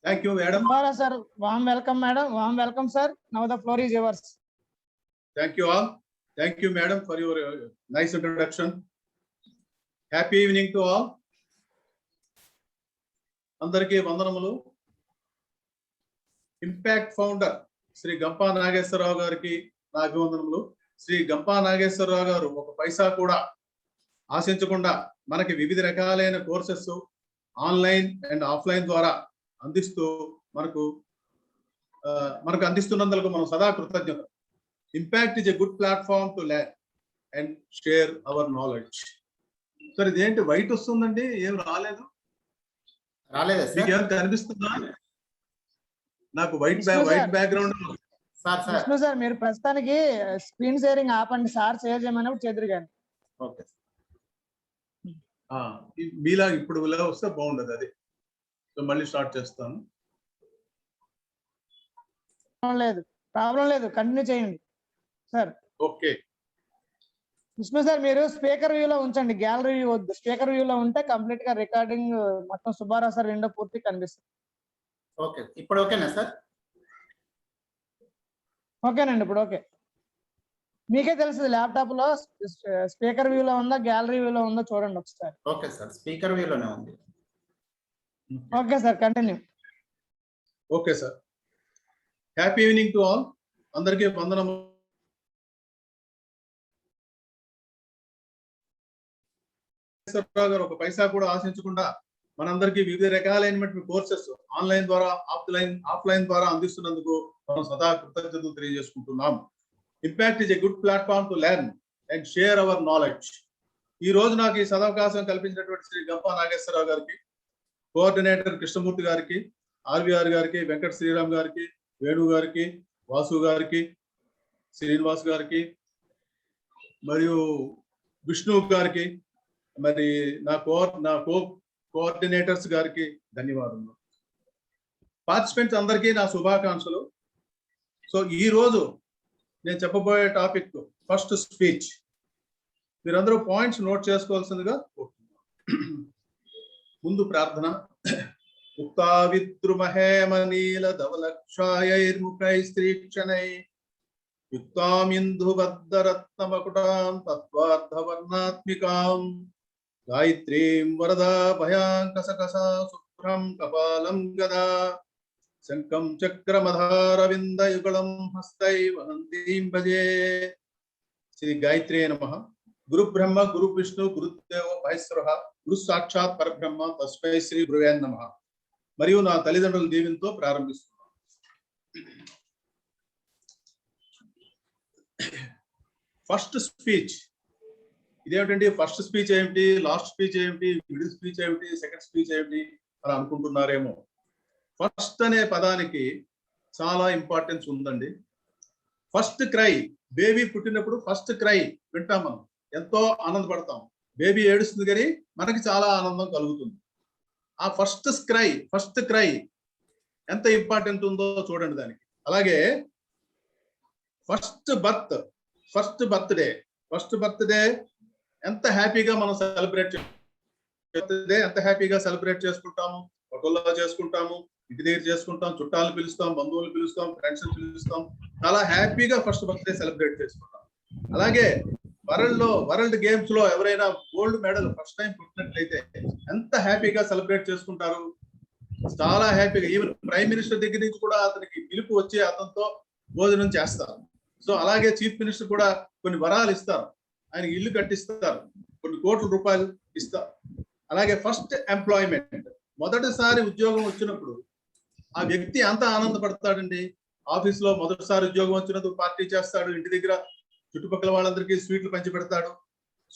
Thank you, madam. Kumbara sir, warm welcome, madam. Warm welcome, sir. Now the floor is yours. Thank you all. Thank you, madam, for your nice introduction. Happy evening to all. Andariki vandanamulu. Impact founder Sri Gampa Nageswarrao gariki na abhivandanamalu. Sri Gampa Nageswarrao garu oka paisa kuda ఆశించకుండా మనకి వివిధ రకాలైన courses online and offline ద్వారా అందిస్తూ మనకు అందిస్తున్నందుకు మనం సదా కృతజ్ఞత. Impact is a good platform to learn and share our knowledge. Sir ఇదేంటి వైట్ వస్తుందండి, ఏం రాలేదు మీకు ఏం కనిపిస్తుందా? నాకు వైట్ బ్యాక్గ్రౌండ్. విష్ణు సార్ మీరు ప్రస్తుతానికి స్క్రీన్ షేరింగ్ ఆపండి, సార్ షేర్ చేయమన్నప్పుడు చెదురు కానీ. ఓకే, మీలా ఇప్పుడు ఇలా వస్తే బాగుండదు అది. సో మళ్ళీ స్టార్ట్ చేస్తాను. ప్రాబ్లం లేదు, కంటిన్యూ చేయండి సార్. ఓకే విష్ణు సార్ మీరు స్పీకర్ వ్యూలో ఉంచండి, గ్యాలరీ వ్యూ వద్దు. స్పీకర్ వ్యూలో ఉంటే కంప్లీట్ గా రికార్డింగ్ మొత్తం సుబ్బారావు సార్ విండో పూర్తి కనిపిస్తుంది. ఓకే, ఇప్పుడు ఓకేనా సార్? ఓకేనండి, ఇప్పుడు ఓకే. మీకే తెలుస్తుంది ల్యాప్టాప్ లో స్పీకర్ వ్యూలో ఉందా గ్యాలరీ వ్యూలో ఉందో చూడండి ఒకసారి. ఓకే సార్, స్పీకర్ వ్యూలోనే ఉంది. Okay sir, continue. Okay sir, happy evening to all. అందరికీ వందనము. గారు ఒక పైసా కూడా ఆశించకుండా మనందరికీ వివిధ రకాలైనటువంటి కోర్సెస్ ఆన్లైన్ ద్వారా ఆఫ్లైన్ ద్వారా అందిస్తున్నందుకు మనం సదా కృతజ్ఞతలు తెలియజేసుకుంటున్నాం. Impact is a good platform to learn and share our knowledge. ఈ రోజు నాకు ఈ సదవకాశం కల్పించినటువంటి శ్రీ గంపా నాగేశ్వరరావు గారికి, కోఆర్డినేటర్ కృష్ణమూర్తి గారికి, ఆర్వీఆర్ గారికి, వెంకట శ్రీరామ్ గారికి, వేణు గారికి, వాసు గారికి, శ్రీనివాస్ గారికి, మరియు విష్ణు గారికి, మరి నా కోఆర్డినేటర్స్ గారికి ధన్యవాదములు. పార్టిసిపెంట్స్ అందరికీ నా శుభాకాంక్షలు. సో ఈ రోజు నేను చెప్పబోయే టాపిక్ ఫస్ట్ స్పీచ్. మీరందరూ పాయింట్స్ నోట్ చేసుకోవాల్సిందిగా కోరుతున్నాను. ముందు ప్రార్థన. ఉక్తావిద్రుమహేమనీల ధవలక్షాయైర్ముఖై స్త్రీక్షణై యుక్తామిందుబద్ధరత్నమకుటాం తత్వార్థవర్ణాత్మికాం గాయత్రీం వరదా భయాంకసకసా శుభ్రం కపాలం గదా శంఖం చక్రమధారవిందయుగళం హస్తై వహంతీం భజే. శ్రీ గాయత్రీ నమః. గురు బ్రహ్మ గురు విష్ణు గురుదేవో మహేశ్వరః గురు సాక్షాత్ పరబ్రహ్మ తస్మై శ్రీ గురువే నమః. మరియు నా తల్లిదండ్రుల దీవెనతో ప్రారంభిస్తున్నాను. ఫస్ట్ స్పీచ్ ఇదేమిటండి? ఫస్ట్ స్పీచ్ ఏమిటి, లాస్ట్ స్పీచ్ ఏమిటి, మిడిల్ స్పీచ్ ఏమిటి, సెకండ్ స్పీచ్ ఏమిటి అని అనుకుంటున్నారేమో. ఫస్ట్ అనే పదానికి చాలా ఇంపార్టెన్స్ ఉందండి. ఫస్ట్ క్రై, బేబీ పుట్టినప్పుడు ఫస్ట్ క్రై వింటాం, మనం ఎంతో ఆనందపడతాం. బేబీ ఏడుస్తుంది కానీ మనకి చాలా ఆనందం కలుగుతుంది. ఆ ఫస్ట్ క్రై ఎంత ఇంపార్టెంట్ ఉందో చూడండి దానికి. అలాగే ఫస్ట్ బర్త్డే ఎంత హ్యాపీగా మనం సెలబ్రేట్ చేసుకుంటాము. హోటల్లో చేసుకుంటాము, ఇంటి దగ్గర చేసుకుంటాం, చుట్టాలను పిలుస్తాం, బంధువులు పిలుస్తాం, ఫ్రెండ్స్ పిలుస్తాం. చాలా హ్యాపీగా ఫస్ట్ బర్త్డే సెలబ్రేట్ చేసుకుంటాం. అలాగే వరల్డ్ గేమ్స్ లో ఎవరైనా గోల్డ్ మెడల్ ఫస్ట్ టైం పుట్టినట్లయితే ఎంత హ్యాపీగా సెలబ్రేట్ చేసుకుంటారు, చాలా హ్యాపీగా. ఈవెన్ ప్రైమ్ మినిస్టర్ దగ్గర నుంచి కూడా అతనికి పిలుపు వచ్చి అతనితో భోజనం చేస్తారు. సో అలాగే చీఫ్ మినిస్టర్ కూడా కొన్ని వరాలు ఇస్తారు, ఆయనకి ఇల్లు కట్టిస్తారు, కొన్ని కోట్ల రూపాయలు ఇస్తారు. అలాగే ఫస్ట్ ఎంప్లాయ్మెంట్, మొదటిసారి ఉద్యోగం వచ్చినప్పుడు ఆ వ్యక్తి అంత ఆనందపడతాడండి. ఆఫీస్ లో మొదటిసారి ఉద్యోగం వచ్చినందుకు పార్టీ చేస్తాడు, ఇంటి దగ్గర చుట్టుపక్కల వాళ్ళందరికీ స్వీట్లు పంచి పెడతాడు.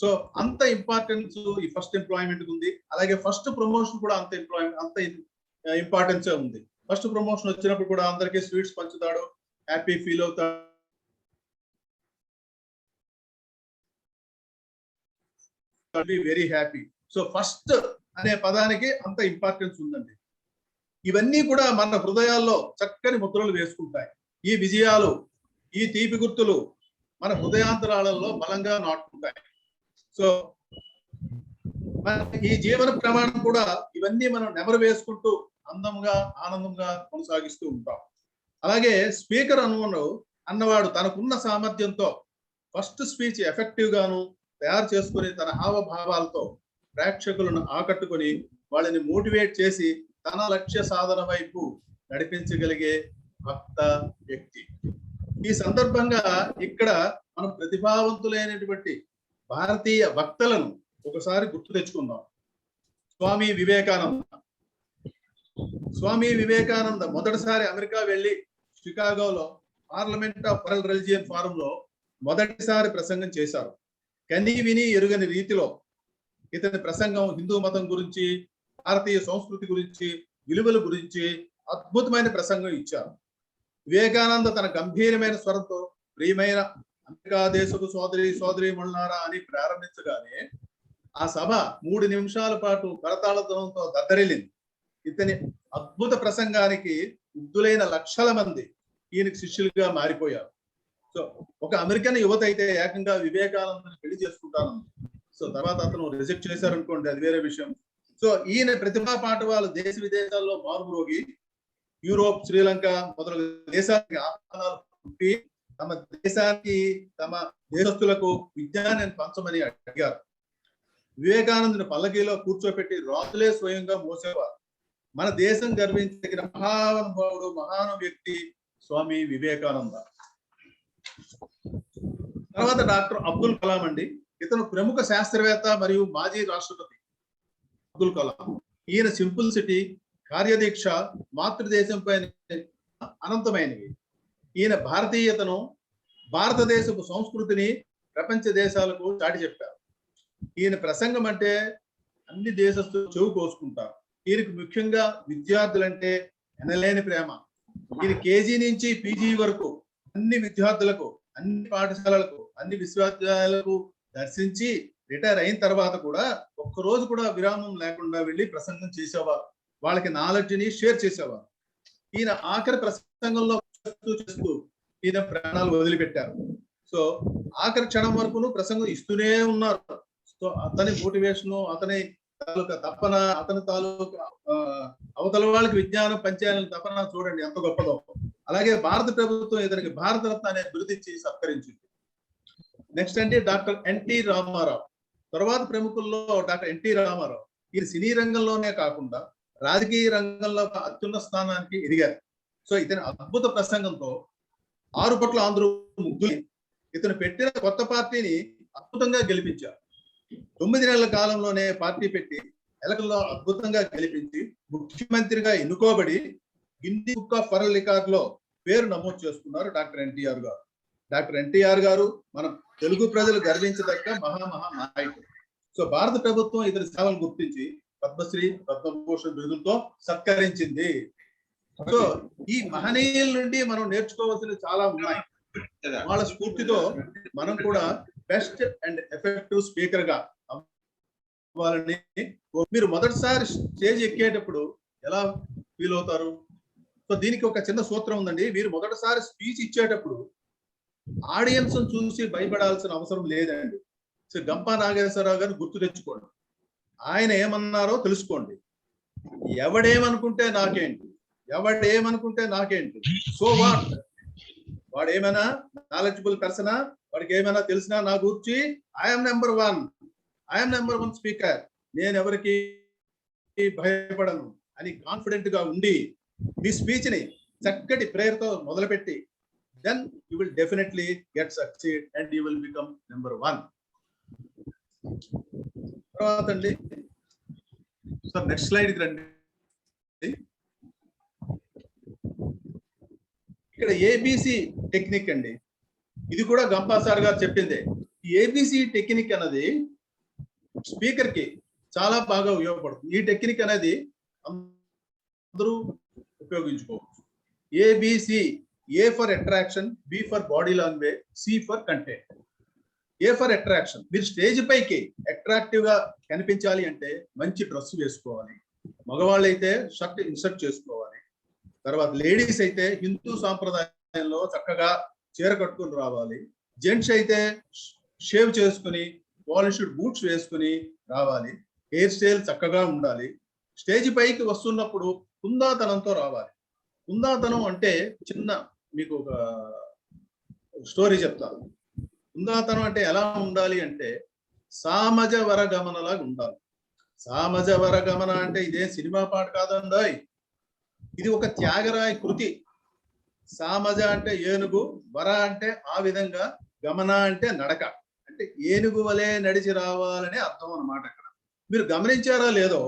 సో అంత ఇంపార్టెన్స్ ఈ ఫస్ట్ ఎంప్లాయ్మెంట్ ఉంది. అలాగే ఫస్ట్ ప్రమోషన్ కూడా అంత ఇంపార్టెన్స్ ఉంది. ఫస్ట్ ప్రమోషన్ వచ్చినప్పుడు కూడా అందరికీ స్వీట్స్ పంచుతాడు, హ్యాపీ ఫీల్ అవుతాడు, వెరీ హ్యాపీ. సో ఫస్ట్ అనే పదానికి అంత ఇంపార్టెన్స్ ఉందండి. ఇవన్నీ కూడా మన హృదయాల్లో చక్కని ముద్రలు వేసుకుంటాయి. ఈ విజయాలు, ఈ తీపి గుర్తులు మన హృదయాంతరాలలో బలంగా నాటుకుంటాయి. సో ఈ జీవన ప్రమాణం కూడా ఇవన్నీ మనం నెమరు వేసుకుంటూ అందంగా ఆనందంగా కొనసాగిస్తూ ఉంటాం. అలాగే స్పీకర్ అన్నవాడు తనకున్న సామర్థ్యంతో ఫస్ట్ స్పీచ్ ఎఫెక్టివ్ గాను తయారు చేసుకుని తన హావభావాలతో ప్రేక్షకులను ఆకట్టుకొని వాళ్ళని మోటివేట్ చేసి తన లక్ష్య సాధన వైపు నడిపించగలిగే వక్త వ్యక్తి. ఈ సందర్భంగా ఇక్కడ మనం ప్రతిభావంతులైనటువంటి భారతీయ వక్తలను ఒకసారి గుర్తు తెచ్చుకుందాం. స్వామి వివేకానంద మొదటిసారి అమెరికా వెళ్ళి షికాగోలో పార్లమెంట్ ఆఫ్ వరల్డ్ రిలిజియన్ ఫోరంలో మొదటిసారి ప్రసంగం చేశారు. కని విని ఎరుగని రీతిలో ఇతని ప్రసంగం హిందూ మతం గురించి, భారతీయ సంస్కృతి గురించి, విలువల గురించి అద్భుతమైన ప్రసంగం ఇచ్చారు. వివేకానంద తన గంభీరమైన స్వరంతో ప్రియమైన అమెరికా దేశపు సోదరి మళ్ళారా అని ప్రారంభించగానే ఆ సభ 3 నిమిషాల పాటు కరతాళధ్వనంతో దద్దరిల్లింది. ఇతని అద్భుత ప్రసంగానికి ముగ్ధులైన లక్షల మంది ఈయనకి శిష్యులుగా మారిపోయారు. సో ఒక అమెరికన్ యువత అయితే ఏకంగా వివేకానందని పెళ్లి చేసుకుంటాను. సో తర్వాత అతను రిజెక్ట్ చేశారనుకోండి, అది వేరే విషయం. సో ఈయన ప్రతిభా పాఠవాలు దేశ విదేశాల్లో మారుమ్రోగి యూరోప్, శ్రీలంక మొదలగు దేశానికి ఆహ్వానాలు పుట్టి తమ దేశానికి, తమ దేశస్తులకు విజ్ఞానాన్ని పంచమని అడిగారు. వివేకానందుని పల్లకీలో కూర్చోపెట్టి రాజులే స్వయంగా మోసేవారు. మన దేశం గర్వించదగిన మహానుభావుడు, మహాను వ్యక్తి స్వామి వివేకానంద. తర్వాత డాక్టర్ అబ్దుల్ కలాం అండి. ఇతను ప్రముఖ శాస్త్రవేత్త మరియు మాజీ రాష్ట్రపతి అబ్దుల్ కలాం. ఈయన సింపుల్సిటీ, కార్యదీక్ష మాతృదేశంపై అనంతమైనవి. ఈయన భారతీయతను, భారతదేశపు సంస్కృతిని ప్రపంచ దేశాలకు చాటి చెప్పారు. ఈయన ప్రసంగం అంటే అన్ని దేశస్తులు చెవు కోసుకుంటారు. ఈయనకు ముఖ్యంగా విద్యార్థులంటే ఎనలేని ప్రేమ. ఈయన కేజీ నుంచి పీజీ వరకు అన్ని విద్యార్థులకు, అన్ని పాఠశాలలకు, అన్ని విశ్వవిద్యాలయాలకు దర్శించి రిటైర్ అయిన తర్వాత కూడా ఒక్కరోజు కూడా విరామం లేకుండా వెళ్ళి ప్రసంగం చేసేవారు. వాళ్ళకి నాలెడ్జ్ని షేర్ చేసేవారు. ఈయన ఆఖరి ప్రసంగంలో చేస్తూ ఈయన ప్రాణాలు వదిలిపెట్టారు. సో ఆఖరి క్షణం వరకును ప్రసంగం ఇస్తూనే ఉన్నారు. సో అతని మోటివేషన్, అతని తాలూకా తపన, అతని తాలూకా అవతల వాళ్ళకి విజ్ఞానం పంచాయతీ తపన చూడండి ఎంత గొప్పదో. అలాగే భారత ప్రభుత్వం ఇతనికి భారతరత్న అనే బిరుదిచ్చి సత్కరించింది. నెక్స్ట్ అంటే డాక్టర్ ఎన్టీ రామారావు. తర్వాత ప్రముఖుల్లో డాక్టర్ ఎన్టీ రామారావు. ఈయన సినీ రంగంలోనే కాకుండా రాజకీయ రంగంలో అత్యున్న స్థానానికి ఎదిగారు. సో ఇతని అద్భుత ప్రసంగంతో 6 కోట్ల ఆంధ్రులు ముగ్ధులు. ఇతను పెట్టిన కొత్త పార్టీని అద్భుతంగా గెలిపించారు. 9 నెలల కాలంలోనే పార్టీ పెట్టి ఎలకల్లో అద్భుతంగా గెలిపించి ముఖ్యమంత్రిగా ఎన్నుకోబడి Guinness book of world record లో పేరు నమోదు చేసుకున్నారు డాక్టర్ ఎన్టీఆర్ గారు. డాక్టర్ ఎన్టీఆర్ గారు మన తెలుగు ప్రజలు గర్వించదగ్గ మహా నాయకుడు. సో భారత ప్రభుత్వం ఇతని సేవలు గుర్తించి పద్మశ్రీ, పద్మభూషణ్ బిరుదులతో సత్కరించింది. సో ఈ మహనీయుల నుండి మనం నేర్చుకోవాల్సినవి చాలా ఉన్నాయి. వాళ్ళ స్ఫూర్తితో మనం కూడా బెస్ట్ అండ్ ఎఫెక్టివ్ స్పీకర్ గా అవ్వాలని. మీరు మొదటిసారి స్టేజ్ ఎక్కేటప్పుడు ఎలా ఫీల్ అవుతారు? సో దీనికి ఒక చిన్న సూత్రం ఉందండి. మీరు మొదటిసారి స్పీచ్ ఇచ్చేటప్పుడు ఆడియన్స్ చూసి భయపడాల్సిన అవసరం లేదండి. సో గంపా నాగేశ్వరరావు గారిని గుర్తు తెచ్చుకోండి. ఆయన ఏమన్నారో తెలుసుకోండి. ఎవడేమనుకుంటే నాకేంటి, సో వాట్, వాడు ఏమైనా నాలెడ్జబుల్ పర్సనా, వాడికి ఏమైనా తెలిసినా నా గురించి ఐఎమ్ నెంబర్ వన్ స్పీకర్, నేను ఎవరికి భయపడను అని కాన్ఫిడెంట్ గా ఉండి మీ స్పీచ్ ని చక్కటి ప్రేయర్ తో మొదలుపెట్టి then you will definitely get succeed and you will become number 1. తర్వాత అండి సార్ నెక్స్ట్ స్లైడ్ కి రండి. ఇక్కడ ఏబిసి టెక్నిక్ అండి. ఇది కూడా గంపా సార్ గారు చెప్పిందే. ఈ ఏబిసి టెక్నిక్ అనేది స్పీకర్ కి చాలా బాగా ఉపయోగపడుతుంది. ఈ టెక్నిక్ అనేది అందరూ ఉపయోగించుకోవచ్చు. ABC: A for attraction, B for body language, C for content. A for attraction. మీరు స్టేజ్ పైకి అట్రాక్టివ్ గా కనిపించాలి అంటే మంచి డ్రెస్ వేసుకోవాలి. మగవాళ్ళు అయితే షర్ట్ ఇన్సర్ట్ చేసుకోవాలి. తర్వాత లేడీస్ అయితే హిందూ సాంప్రదాయంలో చక్కగా చీర కట్టుకుని రావాలి. జెంట్స్ అయితే షేవ్ చేసుకుని పాలిష్డ్ బూట్స్ వేసుకుని రావాలి. హెయిర్ స్టైల్ చక్కగా ఉండాలి. స్టేజ్ పైకి వస్తున్నప్పుడు హుందాతనంతో రావాలి. హుందాతనం అంటే చిన్న మీకు ఒక స్టోరీ చెప్తాను. హుందాతనం అంటే ఎలా ఉండాలి అంటే సామజ వరగమనలాగా ఉండాలి. సామజ వరగమన అంటే ఇదే సినిమా పాట కాదండోయ్, ఇది ఒక త్యాగరాయ కృతి. సామజ అంటే ఏనుగు, వర అంటే ఆ విధంగా, గమన అంటే నడక, అంటే ఏనుగు వలె నడిచి రావాలనే అర్థం అన్నమాట. అక్కడ మీరు గమనించారా లేదో,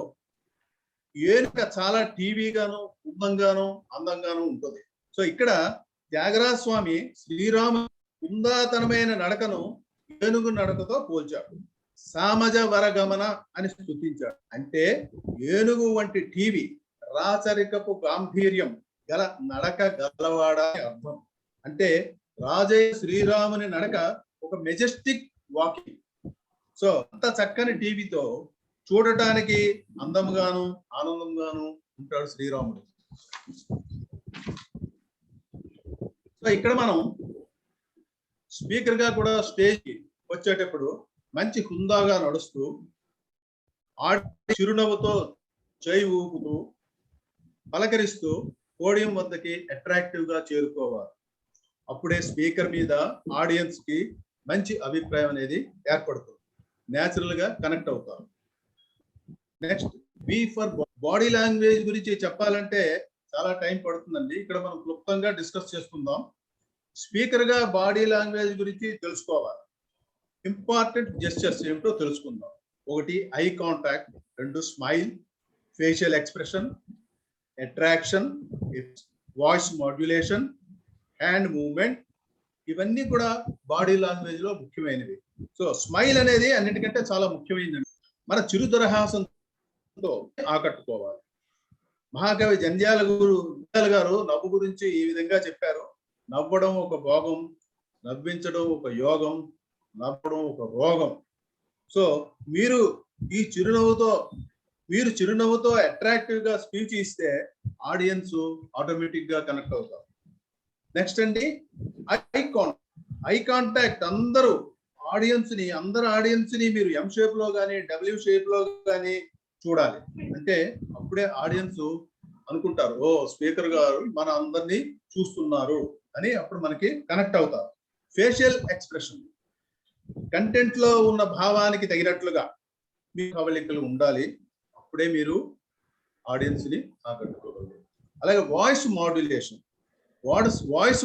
ఏనుక చాలా టీవీగాను ఉందంగాను అందంగాను ఉంటుంది. సో ఇక్కడ త్యాగరాజ స్వామి శ్రీరామ కుందాతనమైన నడకను ఏనుగు నడకతో పోల్చాడు. సామజ వరగమన అని స్తుతించాడు. అంటే ఏనుగు వంటి టీవీ రాచరికపు గాంభీర్యం గల నడక గలవాడని అర్థం. అంటే రాజయ్య శ్రీరాముని నడక ఒక మెజెస్టిక్ వాకింగ్. సో అంత చక్కని టీవీతో చూడటానికి అందంగాను ఆనందంగాను ఉంటాడు శ్రీరాముడు. సో ఇక్కడ మనం స్పీకర్ గా కూడా స్టేజ్ వచ్చేటప్పుడు మంచి హుందాగా నడుస్తూ చిరునవ్వుతో చేయి ఊపుతూ పలకరిస్తూ పోడియం వద్దకి అట్రాక్టివ్ గా చేరుకోవాలి. అప్పుడే స్పీకర్ మీద ఆడియన్స్ కి మంచి అభిప్రాయం అనేది ఏర్పడుతుంది. న్యాచురల్ గా కనెక్ట్ అవుతారు. Next B for body language గురించి చెప్పాలంటే చాలా టైం పడుతుందండి. ఇక్కడ మనం క్లుప్తంగా డిస్కస్ చేసుకుందాం. స్పీకర్ గా బాడీ లాంగ్వేజ్ గురించి తెలుసుకోవాలి. ఇంపార్టెంట్ జెస్చర్స్ ఏమిటో తెలుసుకుందాం. ఒకటి ఐ కాంటాక్ట్, రెండు smile, facial expression, attraction, voice modulation, hand movement, ఇవన్నీ కూడా బాడీ లాంగ్వేజ్ లో ముఖ్యమైనవి. సో స్మైల్ అనేది అన్నిటికంటే చాలా ముఖ్యమైనది. మన చిరు దరహాసంతో ఆకట్టుకోవాలి. మహాకవి జంధ్యాల గారు నవ్వు గురించి ఈ విధంగా చెప్పారు: నవ్వడం ఒక భోగం, నవ్వించడం ఒక యోగం, నవ్వడం ఒక రోగం. సో మీరు ఈ చిరునవ్వుతో అట్రాక్టివ్ గా స్పీచ్ ఇస్తే ఆడియన్స్ ఆటోమేటిక్ గా కనెక్ట్ అవుతారు. నెక్స్ట్ అండి ఐ కాంటాక్ట్. అందరూ ఆడియన్స్ ని మీరు ఎం షేప్ లో కానీ డబ్ల్యూ షేప్ లో కానీ చూడాలి. అంటే అప్పుడే ఆడియన్స్ అనుకుంటారు, ఓ స్పీకర్ గారు మన అందరినీ చూస్తున్నారు అని, అప్పుడు మనకి కనెక్ట్ అవుతారు. ఫేషియల్ ఎక్స్ప్రెషన్, కంటెంట్ లో ఉన్న భావానికి తగినట్లుగా మీ కవళికలు ఉండాలి. అప్పుడే మీరు ఆడియన్స్ ని ఆకట్టుకోగలరు. అలాగే వాయిస్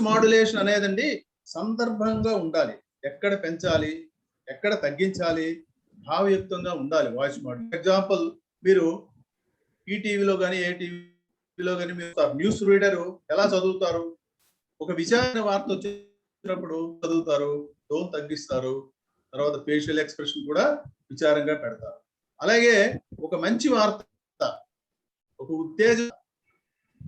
మాడ్యులేషన్ అనేదండి సందర్భంగా ఉండాలి. ఎక్కడ పెంచాలి, ఎక్కడ తగ్గించాలి, భావయుక్తంగా ఉండాలి వాయిస్ మాడ్యులేషన్. ఎగ్జాంపుల్, మీరు ఈటీవీలో కానీ ఏ టీవీలో కానీ మీరు న్యూస్ రీడర్ ఎలా చదువుతారు? ఒక విచారణ వార్త వచ్చినప్పుడు చదువుతారు, టోన్ తగ్గిస్తారు, తర్వాత ఫేషియల్ ఎక్స్ప్రెషన్ కూడా విచారంగా పెడతారు. అలాగే ఒక మంచి వార్త, ఒక ఉత్తేజ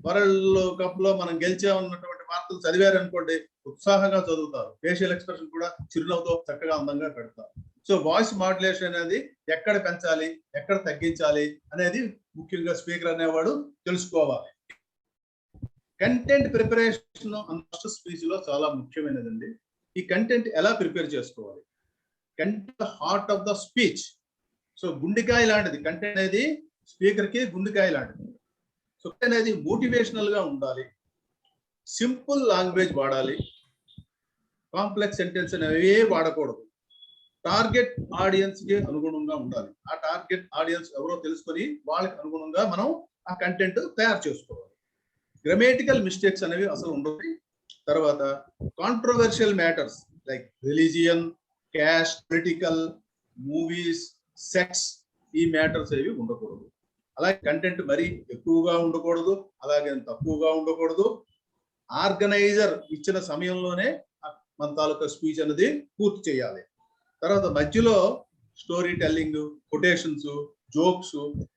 వరల్డ్ కప్ లో మనం గెలిచామన్నటువంటి వార్తలు చదివారనుకోండి, ఉత్సాహంగా చదువుతారు. ఫేషియల్ ఎక్స్ప్రెషన్ కూడా చిరునవ్వుతో చక్కగా అందంగా పెడతారు. సో వాయిస్ మాడ్యులేషన్ అనేది ఎక్కడ పెంచాలి, ఎక్కడ తగ్గించాలి అనేది ముఖ్యంగా స్పీకర్ అనేవాడు తెలుసుకోవాలి. కంటెంట్ ప్రిపరేషన్ ఫస్ట్ స్పీచ్ లో చాలా ముఖ్యమైనదండి. ఈ కంటెంట్ ఎలా ప్రిపేర్ చేసుకోవాలి? Content heart of the speech. So గుండెకాయ లాంటిది కంటెంట్ అనేది, స్పీకర్ కి గుండెకాయ లాంటిది. సో అనేది మోటివేషనల్ గా ఉండాలి, సింపుల్ లాంగ్వేజ్ వాడాలి, కాంప్లెక్స్ సెంటెన్స్ అనేవి వాడకూడదు. టార్గెట్ ఆడియన్స్ కి అనుగుణంగా ఉండాలి. ఆ టార్గెట్ ఆడియన్స్ ఎవరో తెలుసుకొని వాళ్ళకి అనుగుణంగా మనం ఆ కంటెంట్ తయారు చేసుకోవాలి. గ్రామటికల్ మిస్టేక్స్ అనేవి అసలు ఉండవు. తర్వాత controversial matters like religion, caste, political, movies, sex, ఈ మ్యాటర్స్ ఏవి ఉండకూడదు. అలాగే కంటెంట్ మరీ ఎక్కువగా ఉండకూడదు, అలాగే తక్కువగా ఉండకూడదు. ఆర్గనైజర్ ఇచ్చిన సమయంలోనే మన తాలూకా స్పీచ్ అనేది పూర్తి చేయాలి. తర్వాత మధ్యలో story telling, quotations, jokes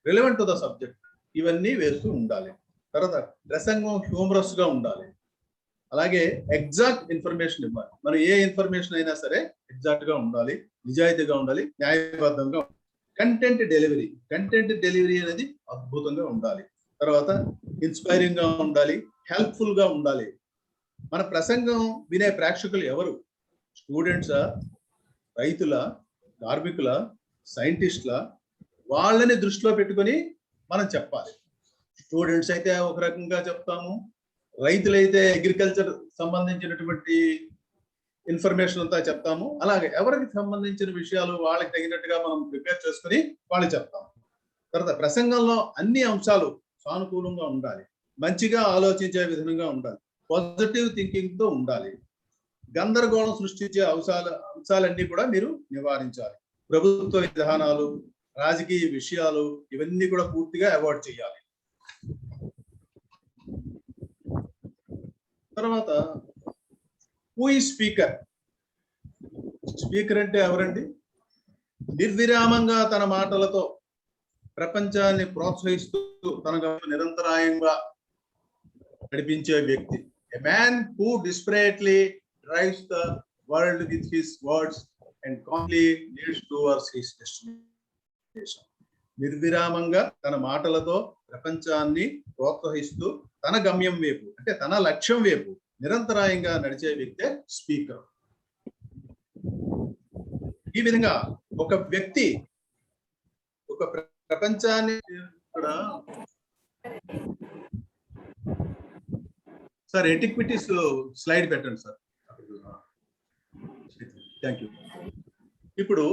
relevant to the subject ఇవన్నీ వేస్తూ ఉండాలి. తర్వాత ప్రసంగం హ్యూమరస్ గా ఉండాలి. అలాగే ఎగ్జాక్ట్ ఇన్ఫర్మేషన్ ఇవ్వాలి. మనం ఏ ఇన్ఫర్మేషన్ అయినా సరే ఎగ్జాక్ట్ గా ఉండాలి, నిజాయితీగా ఉండాలి, న్యాయబద్ధంగా. కంటెంట్ డెలివరీ అనేది అద్భుతంగా ఉండాలి. తర్వాత ఇన్స్పైరింగ్ గా ఉండాలి, హెల్ప్ఫుల్ గా ఉండాలి. మన ప్రసంగం వినే ప్రేక్షకులు ఎవరు? స్టూడెంట్సా, రైతుల, కార్మికుల, సైంటిస్టుల? వాళ్ళని దృష్టిలో పెట్టుకొని మనం చెప్పాలి. స్టూడెంట్స్ అయితే ఒక రకంగా చెప్తాము, రైతులైతే అగ్రికల్చర్ సంబంధించినటువంటి ఇన్ఫర్మేషన్ అంతా చెప్తాము. అలాగే ఎవరికి సంబంధించిన విషయాలు వాళ్ళకి తగినట్టుగా మనం ప్రిపేర్ చేసుకుని వాళ్ళు చెప్తాము. తర్వాత ప్రసంగంలో అన్ని అంశాలు సానుకూలంగా ఉండాలి, మంచిగా ఆలోచించే విధంగా ఉండాలి, పాజిటివ్ థింకింగ్ తో ఉండాలి. గందరగోళం సృష్టించే అంశాలన్నీ కూడా మీరు నివారించాలి. ప్రభుత్వ విధానాలు, రాజకీయ విషయాలు ఇవన్నీ కూడా పూర్తిగా అవాయిడ్ చేయాలి. తర్వాత హూ ఈజ్ స్పీకర్? స్పీకర్ అంటే ఎవరండి? నిర్విరామంగా తన మాటలతో ప్రపంచాన్ని ప్రోత్సహిస్తూ తనకు నిరంతరాయంగా నడిపించే వ్యక్తి. A man who desperately drives the world with his words and calmly leads towards his destination. నిర్విరామంగా తన మాటలతో ప్రపంచాన్ని ప్రోత్సహిస్తూ తన గమ్యం వైపు, అంటే తన లక్ష్యం వైపు నిరంతరాయంగా నడిచే వ్యక్తే స్పీకర్. ఈ విధంగా ఒక వ్యక్తి ఒక ప్రపంచాన్ని ఇక్కడ సార్ ఎటిక్విటీస్ స్లైడ్ పెట్టండి సార్. Thank you. ఇప్పుడు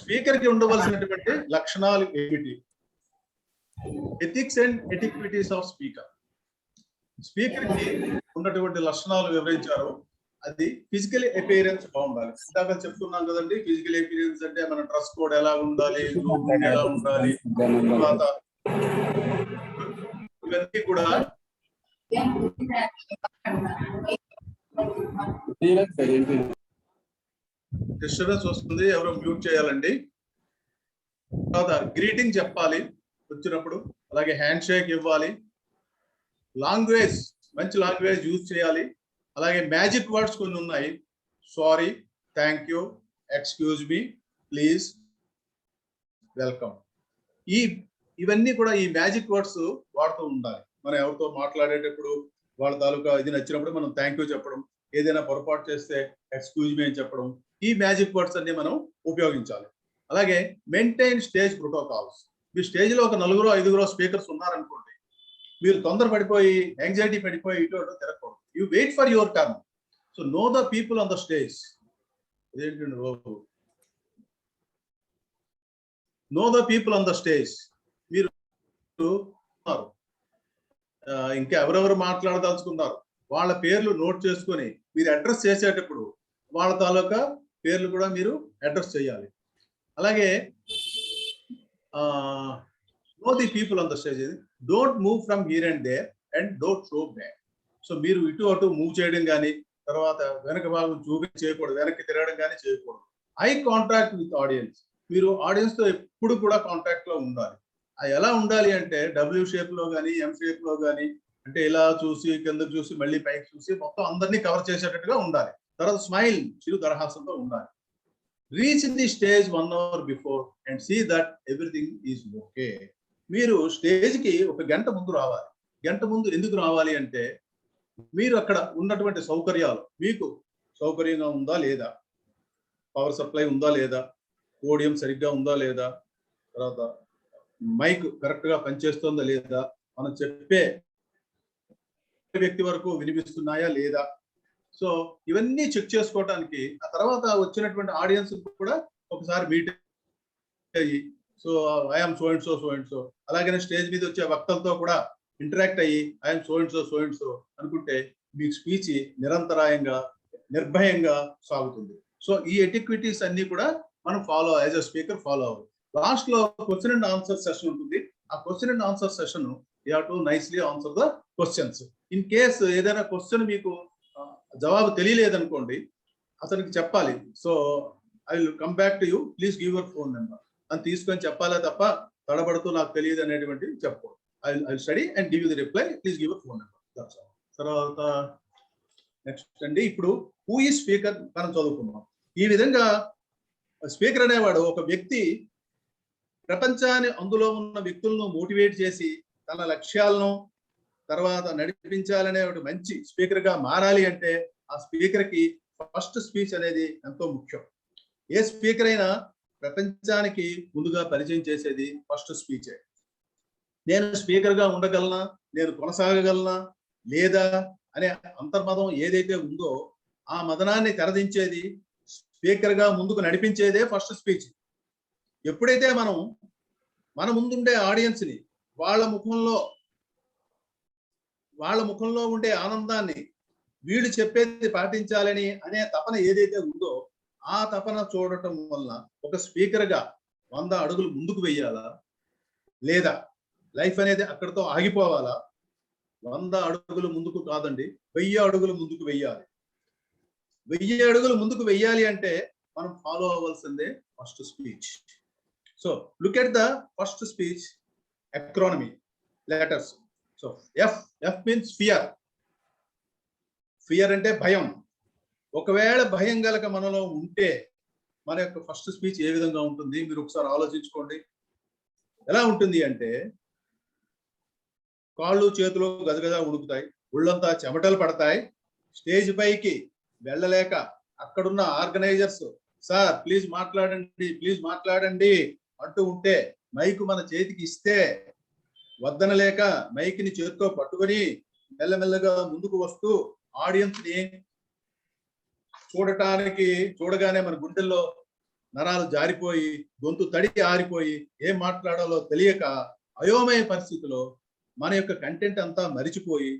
స్పీకర్ కి ఉండవలసినటువంటి లక్షణాలు ఏమిటి? Ethics and etiquettes of speaker. Speaker కి ఉన్నటువంటి లక్షణాలు వివరించారు. అది ఫిజికల్ అపియరెన్స్ బాగుండాలి. ఇందాక చెప్తున్నాం కదండి, ఫిజికల్ అపియరెన్స్ అంటే మన డ్రెస్ కోడ్ ఎలా ఉండాలి, ఎలా ఉండాలి, తర్వాత ఇవన్నీ కూడా డిస్టర్బెన్స్ వస్తుంది, ఎవరో మ్యూట్ చేయాలండి. తర్వాత గ్రీటింగ్ చెప్పాలి వచ్చినప్పుడు, అలాగే హ్యాండ్ షేక్ ఇవ్వాలి, లాంగ్వేజ్ మంచి లాంగ్వేజ్ యూజ్ చేయాలి. అలాగే మ్యాజిక్ వర్డ్స్ కొన్ని ఉన్నాయి, sorry, thank you, excuse me, please, welcome. ఇవన్నీ కూడా ఈ మ్యాజిక్ వర్డ్స్ వాడుతూ ఉండాలి. మనం ఎవరితో మాట్లాడేటప్పుడు వాళ్ళ తాలూకా ఇది నచ్చినప్పుడు మనం థ్యాంక్ యూ చెప్పడం, ఏదైనా పొరపాటు చేస్తే ఎక్స్క్యూజ్ మీ అని చెప్పడం, ఈ మ్యాజిక్ వర్డ్స్ అన్ని మనం ఉపయోగించాలి. అలాగే మెయింటైన్ స్టేజ్ ప్రోటోకాల్స్. మీ స్టేజ్ లో ఒక 4-5 స్పీకర్స్ ఉన్నారనుకోండి, మీరు తొందర పడిపోయి యాంగ్జైటీ పడిపోయి ఇటు అటు తిరగకూడదు. You wait for your turn. So know the people on the stage. ఇదేంటండి బాబు, know the people on the stage. మీరు ఇంకా ఎవరెవరు మాట్లాడదలుచుకున్నారు వాళ్ళ పేర్లు నోట్ చేసుకొని మీరు అడ్రస్ చేసేటప్పుడు వాళ్ళ తాలూకా పేర్లు కూడా మీరు అడ్రస్ చేయాలి. అలాగే know the people on the stage. Don't move from here and there and don't show back. So మీరు ఇటు అటు మూవ్ చేయడం కానీ, తర్వాత వెనక భాగం చేయకూడదు, వెనక్కి తిరగడం కానీ చేయకూడదు. Eye contact with audience. మీరు ఆడియన్స్ తో ఎప్పుడు కూడా కాంటాక్ట్ లో ఉండాలి. అది ఎలా ఉండాలి అంటే డబ్ల్యూ షేప్ లో కానీ, ఎం షేప్ లో కానీ, అంటే ఇలా చూసి కిందకు చూసి మళ్ళీ పైకి చూసి మొత్తం అందరినీ కవర్ చేసేటట్టుగా ఉండాలి. తర్వాత స్మైల్, చిరు దరహాసంతో ఉండాలి. Reach the stage 1 hour before and see that everything is okay. మీరు స్టేజ్ కి 1 గంట ముందు రావాలి. గంట ముందు ఎందుకు రావాలి అంటే మీరు అక్కడ ఉన్నటువంటి సౌకర్యాలు మీకు సౌకర్యంగా ఉందా లేదా, పవర్ సప్లై ఉందా లేదా, పోడియం సరిగ్గా ఉందా లేదా, తర్వాత మైక్ కరెక్ట్ గా పనిచేస్తుందా లేదా, మనం చెప్పే వ్యక్తి వరకు వినిపిస్తున్నాయా లేదా. సో ఇవన్నీ చెక్ చేసుకోవడానికి ఆ తర్వాత వచ్చినటువంటి ఆడియన్స్ కూడా ఒకసారి మీట్ అయ్యి, so I'm so and so so and so, అలాగే స్టేజ్ మీద వచ్చే వక్తలతో కూడా ఇంటరాక్ట్ అయ్యి I'm so and so so and so అనుకుంటే మీ స్పీచ్ నిరంతరాయంగా నిర్భయంగా సాగుతుంది. సో ఈ ఎటిక్విటీస్ అన్ని కూడా మనం follow as a speaker follow అవ్వాలి. లాస్ట్ లో క్వశ్చన్ అండ్ ఆన్సర్ సెషన్ ఉంటుంది. ఆ question and answer session you have to nicely answer the questions. In case ఏదైనా క్వశ్చన్ మీకు జవాబు తెలియలేదనుకోండి, అతనికి చెప్పాలి, so I will come back to you, please give your phone number అని తీసుకొని చెప్పాలే తప్ప తడబడుతూ నాకు తెలియదు అనేటువంటి చెప్పకూడదు. I study and give you the reply, please give your phone number. తర్వాత నెక్స్ట్ అండి, ఇప్పుడు హూ ఈజ్ స్పీకర్ మనం చదువుకున్నాం. ఈ విధంగా స్పీకర్ అనేవాడు ఒక వ్యక్తి ప్రపంచాన్ని అందులో ఉన్న వ్యక్తులను మోటివేట్ చేసి తన లక్ష్యాలను తర్వాత నడిపించాలనే ఒక మంచి స్పీకర్ గా మారాలి అంటే ఆ స్పీకర్ కి ఫస్ట్ స్పీచ్ అనేది ఎంతో ముఖ్యం. ఏ స్పీకర్ అయినా ప్రపంచానికి ముందుగా పరిచయం చేసేది ఫస్ట్ స్పీచే. నేను స్పీకర్ గా ఉండగలనా, నేను కొనసాగగలనా లేదా అనే అంతర్మదం ఏదైతే ఉందో ఆ మదనాన్ని తెరదించేది, స్పీకర్ గా ముందుకు నడిపించేదే ఫస్ట్ స్పీచ్. ఎప్పుడైతే మనం మన ముందుండే ఆడియన్స్ ని వాళ్ళ ముఖంలో ఉండే ఆనందాన్ని వీళ్ళు చెప్పేది పాటించాలని అనే తపన ఏదైతే ఉందో ఆ తపన చూడటం వల్ల ఒక స్పీకర్ గా 100 అడుగులు ముందుకు వెయ్యాలా లేదా లైఫ్ అనేది అక్కడితో ఆగిపోవాలా? 100 అడుగులు ముందుకు కాదండి, 1000 అడుగులు ముందుకు వెయ్యాలి. 1000 అడుగులు ముందుకు వెయ్యాలి అంటే మనం ఫాలో అవ్వాల్సిందే first speech. So look at the first speech acronym letters. So F means fear. Fear అంటే భయం. ఒకవేళ భయం గలక మనలో ఉంటే మన యొక్క ఫస్ట్ స్పీచ్ ఏ విధంగా ఉంటుంది మీరు ఒకసారి ఆలోచించుకోండి. ఎలా ఉంటుంది అంటే కాళ్ళు చేతులు గజగజ ఉడుకుతాయి, ఒళ్ళంతా చెమటలు పడతాయి, స్టేజ్ పైకి వెళ్ళలేక అక్కడున్న ఆర్గనైజర్స్ సార్ ప్లీజ్ మాట్లాడండి అంటూ ఉంటే మైకు మన చేతికి ఇస్తే వద్దనలేక మైక్ని చేతితో పట్టుకొని మెల్లమెల్లగా ముందుకు వస్తూ ఆడియన్స్ ని చూడగానే మన గుండెల్లో నరాలు జారిపోయి గొంతు తడి ఆరిపోయి ఏం మాట్లాడాలో తెలియక అయోమయ పరిస్థితిలో మన యొక్క కంటెంట్ అంతా మరిచిపోయి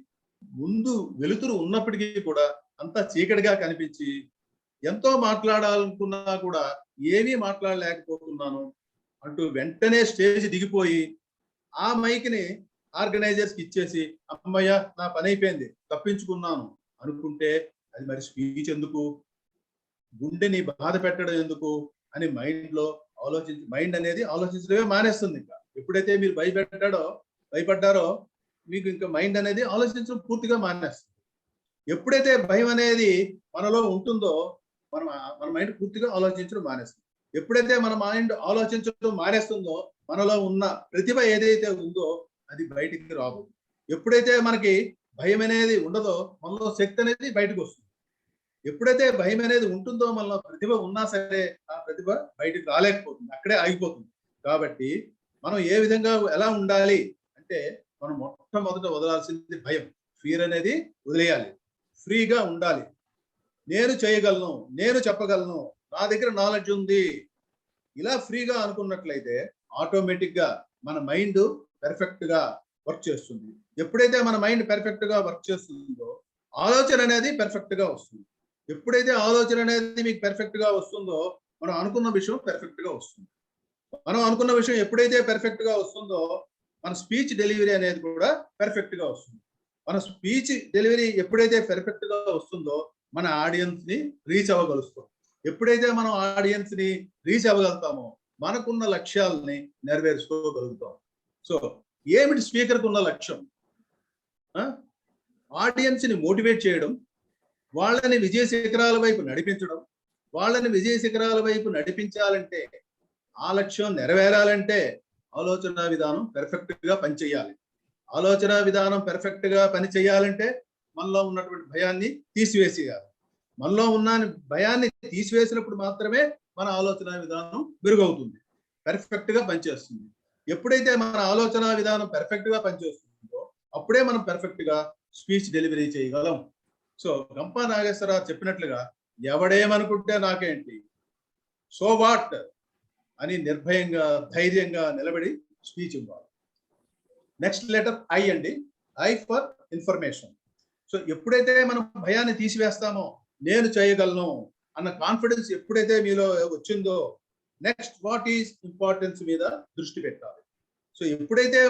ముందు వెలుతురు ఉన్నప్పటికీ కూడా అంతా చీకటిగా కనిపించి ఎంతో మాట్లాడాలనుకున్నా కూడా ఏమీ మాట్లాడలేకపోతున్నాను అంటూ వెంటనే స్టేజ్ దిగిపోయి ఆ మైక్ని ఆర్గనైజర్స్కి ఇచ్చేసి అమ్మయ్య నా పని అయిపోయింది తప్పించుకున్నాను అనుకుంటే అది మరి స్పీచ్ ఎందుకు, గుండెని బాధ పెట్టడం ఎందుకు అని మైండ్ అనేది ఆలోచించడమే మానేస్తుంది. ఇంకా ఎప్పుడైతే మీరు భయపడ్డారో మీకు ఇంకా మైండ్ అనేది ఆలోచించడం పూర్తిగా మానేస్తుంది. ఎప్పుడైతే భయం అనేది మనలో ఉంటుందో మన మైండ్ పూర్తిగా ఆలోచించడం మానేస్తుంది. ఎప్పుడైతే మన మైండ్ ఆలోచించడం మానేస్తుందో మనలో ఉన్న ప్రతిభ ఏదైతే ఉందో అది బయటికి రాదు. ఎప్పుడైతే మనకి భయం అనేది ఉండదో మనలో శక్తి అనేది బయటకు వస్తుంది. ఎప్పుడైతే భయం అనేది ఉంటుందో మనలో ప్రతిభ ఉన్నా సరే ఆ ప్రతిభ బయటకు రాలేకపోతుంది, అక్కడే ఆగిపోతుంది. కాబట్టి మనం ఏ విధంగా ఎలా ఉండాలి అంటే మనం మొట్టమొదట వదలాల్సింది భయం, ఫియర్ అనేది వదిలేయాలి, ఫ్రీగా ఉండాలి. నేను చేయగలను, నేను చెప్పగలను, నా దగ్గర నాలెడ్జ్ ఉంది, ఇలా ఫ్రీగా అనుకున్నట్లయితే ఆటోమేటిక్ గా మన మైండ్ పెర్ఫెక్ట్ గా వర్క్ చేస్తుంది. ఎప్పుడైతే మన మైండ్ పెర్ఫెక్ట్ గా వర్క్ చేస్తుందో ఆలోచన అనేది పెర్ఫెక్ట్ గా వస్తుంది. ఎప్పుడైతే ఆలోచన అనేది మీకు పెర్ఫెక్ట్ గా వస్తుందో మనం అనుకున్న విషయం పెర్ఫెక్ట్ గా వస్తుంది. మనం అనుకున్న విషయం ఎప్పుడైతే పెర్ఫెక్ట్ గా వస్తుందో మన స్పీచ్ డెలివరీ అనేది కూడా పెర్ఫెక్ట్ గా వస్తుంది. మన స్పీచ్ డెలివరీ ఎప్పుడైతే పెర్ఫెక్ట్ గా వస్తుందో మన ఆడియన్స్ ని రీచ్ అవ్వగలుగుతాం. ఎప్పుడైతే మనం ఆడియన్స్ ని రీచ్ అవ్వగలుగుతామో మనకున్న లక్ష్యాలని నెరవేర్చుకోగలుగుతాం. సో ఏమిటి స్పీకర్కి ఉన్న లక్ష్యం? ఆడియన్స్ ని మోటివేట్ చేయడం, వాళ్ళని విజయ శిఖరాల వైపు నడిపించడం. వాళ్ళని విజయ శిఖరాల వైపు నడిపించాలంటే ఆ లక్ష్యం నెరవేరాలంటే ఆలోచన విధానం పెర్ఫెక్ట్ గా పనిచేయాలి. ఆలోచన విధానం పెర్ఫెక్ట్ గా పని చేయాలంటే మనలో ఉన్నటువంటి భయాన్ని తీసివేసేయాలి. మనలో ఉన్న భయాన్ని తీసివేసినప్పుడు మాత్రమే మన ఆలోచన విధానం మెరుగవుతుంది, పెర్ఫెక్ట్ గా పనిచేస్తుంది. ఎప్పుడైతే మన ఆలోచన విధానం పెర్ఫెక్ట్ గా పనిచేస్తుందో అప్పుడే మనం పెర్ఫెక్ట్ గా స్పీచ్ డెలివరీ చేయగలం. సో గంపా నాగేశ్వరరావు చెప్పినట్లుగా ఎవడేమనుకుంటే నాకేంటి, సో వాట్ అని నిర్భయంగా ధైర్యంగా నిలబడి స్పీచ్ ఇవ్వాలి. నెక్స్ట్ లెటర్ ఐ అండి, ఐ ఫర్ ఇన్ఫర్మేషన్. సో ఎప్పుడైతే మనం భయాన్ని తీసివేస్తామో నేను చేయగలను అన్న కాన్ఫిడెన్స్ ఎప్పుడైతే మీలో వచ్చిందో నెక్స్ట్ వాట్ ఈజ్ ఇంపార్టెన్స్ మీద దృష్టి పెట్టాలి. సో ఎప్పుడైతే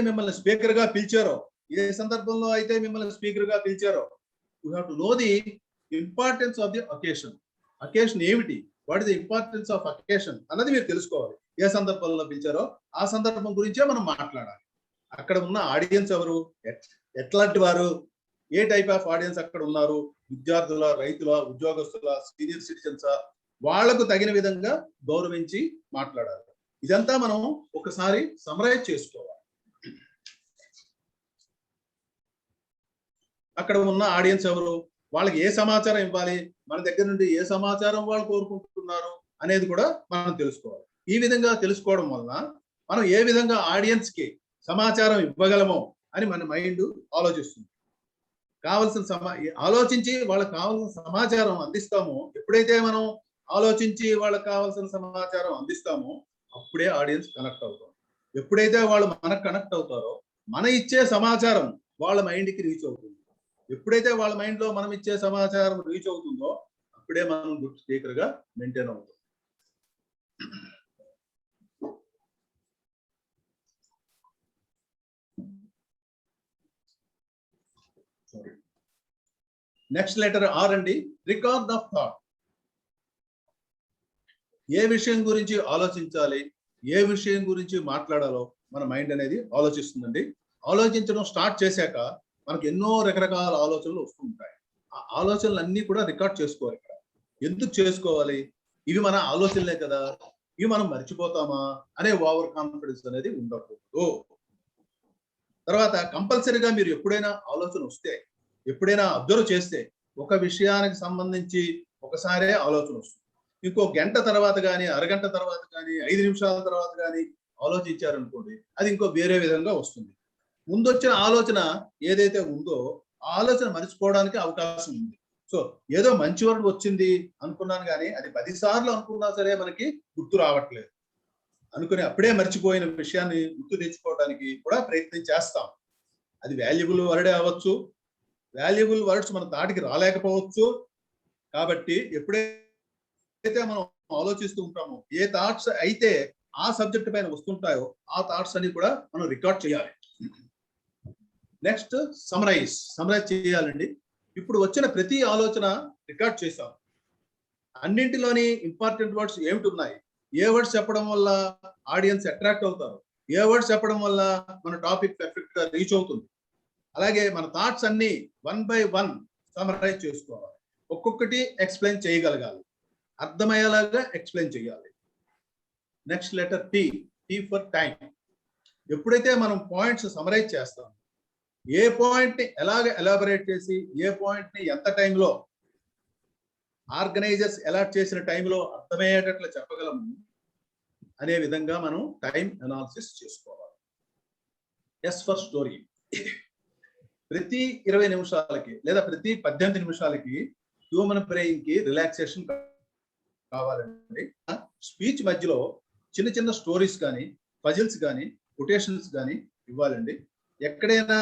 మిమ్మల్ని స్పీకర్ గా పిలిచారో, ఏ సందర్భంలో అయితే మిమ్మల్ని స్పీకర్ గా పిలిచారో you have to know the importance of the occasion. Occasion ఏమిటి, what is the importance of occasion అన్నది మీరు తెలుసుకోవాలి. ఏ సందర్భంలో పిలిచారో ఆ సందర్భం గురించే మనం మాట్లాడాలి. అక్కడ ఉన్న ఆడియన్స్ ఎవరు, ఎట్లాంటి వారు, ఏ టైప్ ఆఫ్ ఆడియన్స్ అక్కడ ఉన్నారు, విద్యార్థుల, రైతుల, ఉద్యోగస్తుల, సీనియర్ సిటిజన్సా, వాళ్లకు తగిన విధంగా గౌరవించి మాట్లాడాలి. ఇదంతా మనం ఒకసారి సమరైజ్ చేసుకోవాలి. అక్కడ ఉన్న ఆడియన్స్ ఎవరు, వాళ్ళకి ఏ సమాచారం ఇవ్వాలి, మన దగ్గర నుండి ఏ సమాచారం వాళ్ళు కోరుకుంటున్నారు అనేది కూడా మనం తెలుసుకోవాలి. ఈ విధంగా తెలుసుకోవడం వలన మనం ఏ విధంగా ఆడియన్స్ కి సమాచారం ఇవ్వగలమో అని మన మైండ్ ఆలోచిస్తుంది. ఆలోచించి వాళ్ళకి కావాల్సిన సమాచారం అందిస్తామో, ఎప్పుడైతే మనం ఆలోచించి వాళ్ళకి కావాల్సిన సమాచారం అందిస్తామో అప్పుడే ఆడియన్స్ కనెక్ట్ అవుతారు. ఎప్పుడైతే వాళ్ళు మనకు కనెక్ట్ అవుతారో మన ఇచ్చే సమాచారం వాళ్ళ మైండ్కి రీచ్ అవుతుంది. ఎప్పుడైతే వాళ్ళ మైండ్ లో మనం ఇచ్చే సమాచారం రీచ్ అవుతుందో అప్పుడే మనం గుడ్ స్పీకర్ గా మెయింటైన్ అవుతాం. నెక్స్ట్ లెటర్ ఆర్ అండి. Record of thought. ఏ విషయం గురించి ఆలోచించాలి, ఏ విషయం గురించి మాట్లాడాలో మన మైండ్ అనేది ఆలోచిస్తుందండి. ఆలోచించడం స్టార్ట్ చేశాక మనకు ఎన్నో రకరకాల ఆలోచనలు వస్తూ ఉంటాయి. ఆ ఆలోచనలు అన్ని కూడా రికార్డ్ చేసుకోవాలి. ఇక్కడ ఎందుకు చేసుకోవాలి? ఇవి మన ఆలోచనలే కదా, ఇవి మనం మర్చిపోతామా అనే ఓవర్ కాన్ఫిడెన్స్ అనేది ఉండకూడదు. తర్వాత కంపల్సరీగా మీరు ఎప్పుడైనా ఆలోచన వస్తే, ఎప్పుడైనా అబ్జర్వ్ చేస్తే ఒక విషయానికి సంబంధించి ఒకసారే ఆలోచన వస్తుంది. ఇంకో గంట తర్వాత కానీ, అరగంట తర్వాత కానీ, 5 నిమిషాల తర్వాత కానీ ఆలోచించారనుకోండి, అది ఇంకో వేరే విధంగా వస్తుంది. ముందొచ్చిన ఆలోచన ఏదైతే ఉందో ఆ ఆలోచన మర్చిపోవడానికి అవకాశం ఉంది. సో ఏదో మంచి వరకు వచ్చింది అనుకున్నాను కానీ అది 10 సార్లు అనుకున్నా సరే మనకి గుర్తు రావట్లేదు. అనుకుని అప్పుడే మర్చిపోయిన విషయాన్ని గుర్తు తెచ్చుకోవడానికి కూడా ప్రయత్నం చేస్తాం. అది వాల్యుబుల్ వర్డే అవ్వచ్చు, వాల్యుబుల్ వర్డ్స్ మన తాటికి రాలేకపోవచ్చు. కాబట్టి ఎప్పుడైతే మనం ఆలోచిస్తూ ఉంటామో, ఏ థాట్స్ అయితే ఆ సబ్జెక్ట్ పైన వస్తుంటాయో ఆ థాట్స్ అన్ని కూడా మనం రికార్డ్ చేయాలి. నెక్స్ట్ సమరైజ్ చేయాలండి. ఇప్పుడు వచ్చిన ప్రతి ఆలోచన రికార్డ్ చేసాం. అన్నింటిలోని ఇంపార్టెంట్ వర్డ్స్ ఏమిటి ఉన్నాయి, ఏ వర్డ్స్ చెప్పడం వల్ల ఆడియన్స్ అట్రాక్ట్ అవుతారు, ఏ వర్డ్స్ చెప్పడం వల్ల మన టాపిక్ పర్ఫెక్ట్ గా రీచ్ అవుతుంది. అలాగే మన థాట్స్ అన్ని 1 by 1 సమరైజ్ చేసుకోవాలి. ఒక్కొక్కటి ఎక్స్ప్లెయిన్ చేయగలగాలి, అర్థమయ్యేలాగా ఎక్స్ప్లెయిన్ చేయాలి. Next letter T for time. ఎప్పుడైతే మనం పాయింట్స్ సమరైజ్ చేస్తాం, ఏ పాయింట్ ని ఎలాగ ఎలాబరేట్ చేసి ఏ పాయింట్ ని ఎంత టైంలో ఆర్గనైజర్స్ అలాట్ చేసిన టైంలో అర్థమయ్యేటట్లు చెప్పగలము అనే విధంగా మనం టైం అనాలిసిస్ చేసుకోవాలి. S for story. ప్రతి 20 నిమిషాలకి లేదా ప్రతి 18 నిమిషాలకి హ్యూమన్ బ్రెయిన్ కి రిలాక్సేషన్ కావాలండి. స్పీచ్ మధ్యలో చిన్న చిన్న స్టోరీస్ కానీ, పజిల్స్ కానీ, కొటేషన్స్ కానీ ఇవ్వాలండి. ఎక్కడైనా